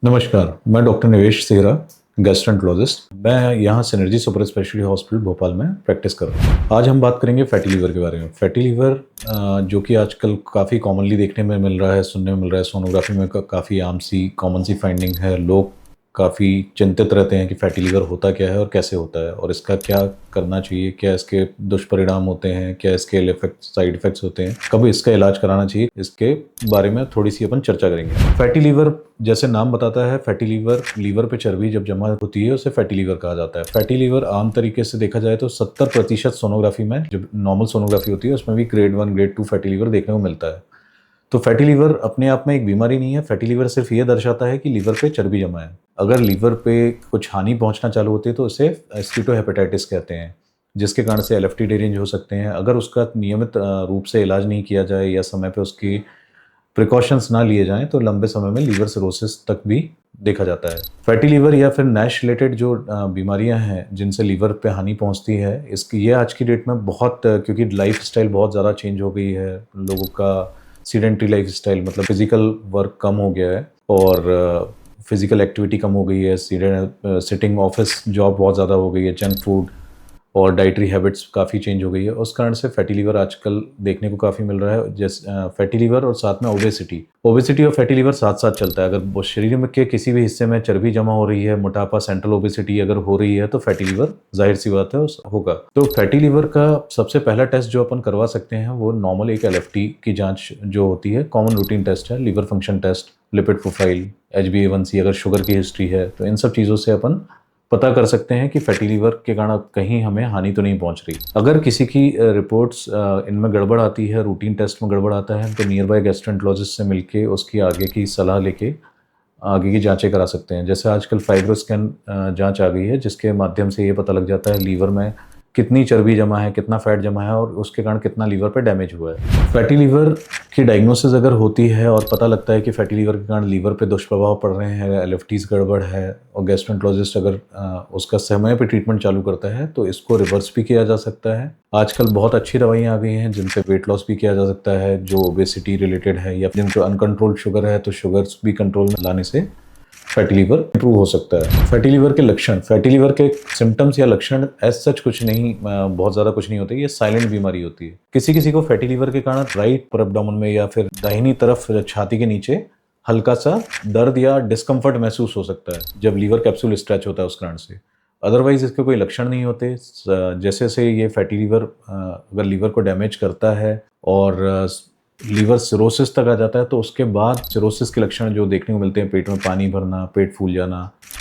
नमस्कार, मैं डॉक्टर निवेश सेहरा, गैस्ट्रेंटरोलॉजिस्ट। मैं यहाँ synergy super speciality hospital Bhopal में प्रैक्टिस कर रहा हूँ। आज हम बात करेंगे फैटी लीवर के बारे में। फैटी लीवर जो कि आजकल काफ़ी कॉमनली देखने में मिल रहा है, सुनने में मिल रहा है, सोनोग्राफी में काफ़ी आम सी कॉमन सी फाइंडिंग है। लोग काफ़ी चिंतित रहते हैं कि फैटी लीवर होता क्या है और कैसे होता है और इसका क्या करना चाहिए, क्या इसके दुष्परिणाम होते हैं, क्या इसके साइड इफ़ेक्ट्स होते हैं, कब इसका इलाज कराना चाहिए, इसके बारे में थोड़ी सी अपन चर्चा करेंगे। फैटी लीवर जैसे नाम बताता है, फैटी लीवर पे चर्बी जब जमा होती है उसे फैटी लीवर कहा जाता है। फैटी लीवर आम तरीके से देखा जाए तो 70% सोनोग्राफी में, जब नॉर्मल सोनोग्राफी होती है उसमें भी ग्रेड 1 ग्रेड 2 फैटी लीवर देखने को मिलता है। तो फैटी लीवर अपने आप में एक बीमारी नहीं है। फैटी लीवर सिर्फ ये दर्शाता है कि लीवर पे चर्बी जमा है। अगर लीवर पे कुछ हानि पहुंचना चालू होती है तो उसे स्टीटोहेपेटाइटिस कहते हैं, जिसके कारण से एलएफटी डेरेंज हो सकते हैं। अगर उसका नियमित रूप से इलाज नहीं किया जाए या समय पे उसकी प्रिकॉशंस ना लिए जाएं तो लंबे समय में लीवर सिरोसिस तक भी देखा जाता है। फैटी लीवर या फिर नैश रिलेटेड जो बीमारियां हैं जिनसे लीवर पे हानि पहुंचती है, इसकी ये आज की डेट में बहुत क्योंकि लाइफ स्टाइल बहुत ज़्यादा चेंज हो गई है। लोगों का सीडेंट्री लाइफ स्टाइल मतलब फिजिकल वर्क कम हो गया है और फिजिकल एक्टिविटी कम हो गई है। सिटिंग ऑफिस जॉब बहुत ज़्यादा हो गई है। जंक फूड और डाइटरी हैबिट्स काफ़ी चेंज हो गई है। उस कारण से फैटी लीवर आजकल देखने को काफ़ी मिल रहा है। जैसे फैटी लीवर और साथ में ओबेसिटी और फैटी लीवर साथ साथ चलता है। अगर वो शरीर में के किसी भी हिस्से में चर्बी जमा हो रही है, मोटापा, सेंट्रल ओबेसिटी अगर हो रही है तो फैटी लीवर जाहिर सी बात है होगा। तो फैटी लीवर का सबसे पहला टेस्ट जो अपन करवा सकते हैं वो नॉर्मल एक एलएफटी की जाँच जो होती है, कॉमन रूटीन टेस्ट है। Liver function test, lipid profile, HbA1c, अगर शुगर की हिस्ट्री है तो इन सब चीज़ों से अपन पता कर सकते हैं कि फैटी लीवर के कारण कहीं हमें हानि तो नहीं पहुंच रही। अगर किसी की रिपोर्ट्स इनमें गड़बड़ आती है, रूटीन टेस्ट में गड़बड़ आता है, तो नियर बाय गैस्ट्रेंटरोलॉजिस्ट से मिलके उसकी आगे की सलाह लेके आगे की जांचें करा सकते हैं। जैसे आजकल फाइब्रोस्कैन जांच आ गई है जिसके माध्यम से ये पता लग जाता है लीवर में कितनी चर्बी जमा है, कितना फैट जमा है और उसके कारण कितना लीवर पे डैमेज हुआ है। फैटी लीवर की डायग्नोसिस अगर होती है और पता लगता है कि फैटी लीवर के कारण लीवर पे दुष्प्रभाव पड़ रहे हैं, एलएफटीज गड़बड़ है और गैस्ट्रेंटरोलॉजिस्ट अगर उसका समय पे ट्रीटमेंट चालू करता है तो इसको रिवर्स भी किया जा सकता है। आजकल बहुत अच्छी दवाइयाँ आ गई हैं जिनसे वेट लॉस भी किया जा सकता है, जो ओबेसिटी रिलेटेड है या जिनको अनकंट्रोल्ड शुगर है तो शुगर्स भी कंट्रोल में लाने से फैटी लीवर इंप्रूव हो सकता है। फैटी लीवर के लक्षण, फैटी लीवर के सिम्टम्स या लक्षण एज सच कुछ नहीं, बहुत ज़्यादा कुछ नहीं होते। ये साइलेंट बीमारी होती है। किसी किसी को फैटी लीवर के कारण राइट पर एब्डोमेन में या फिर दाहिनी तरफ छाती के नीचे हल्का सा दर्द या डिस्कम्फर्ट महसूस हो सकता है जब लीवर कैप्सूल स्ट्रेच होता है उस कारण से। अदरवाइज इसके कोई लक्षण नहीं होते। जैसे से ये फैटी लीवर अगर लीवर को डैमेज करता है और लीवर सिरोसिस तक आ जाता है तो उसके बाद सिरोसिस के लक्षण जो देखने को मिलते हैं, पेट में पानी भरना, पेट फूल जाना,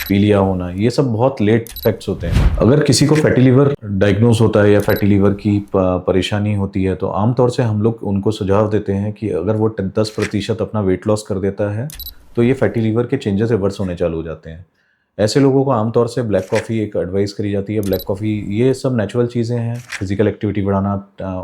पीलिया होना, ये सब बहुत लेट इफेक्ट्स होते हैं। अगर किसी को फैटी लीवर डायग्नोस होता है या फैटी लीवर की परेशानी होती है तो आमतौर से हम लोग उनको सुझाव देते हैं कि अगर वो 10% अपना वेट लॉस कर देता है तो ये फैटी लीवर के चेंजेस रिवर्स होने चालू हो जाते हैं। ऐसे लोगों को आमतौर से ब्लैक कॉफ़ी एक एडवाइस करी जाती है। ब्लैक कॉफ़ी ये सब नेचुरल चीज़ें हैं, फिजिकल एक्टिविटी बढ़ाना,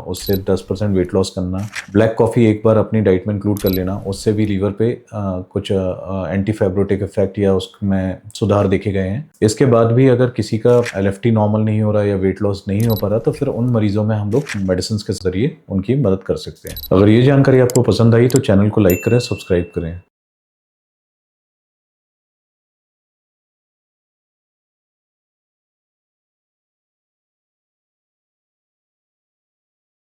उससे 10% वेट लॉस करना। ब्लैक कॉफ़ी एक बार अपनी डाइट में इंक्लूड कर लेना, उससे भी लीवर पे कुछ एंटी फाइब्रोटिक इफेक्ट या उसमें सुधार देखे गए हैं। इसके बाद भी अगर किसी का एलएफटी नॉर्मल नहीं हो रहा या वेट लॉस नहीं हो पा रहा तो फिर उन मरीजों में हम लोग मेडिसिन के जरिए उनकी मदद कर सकते हैं। अगर ये जानकारी आपको पसंद आई तो चैनल को लाइक करें, सब्सक्राइब करें।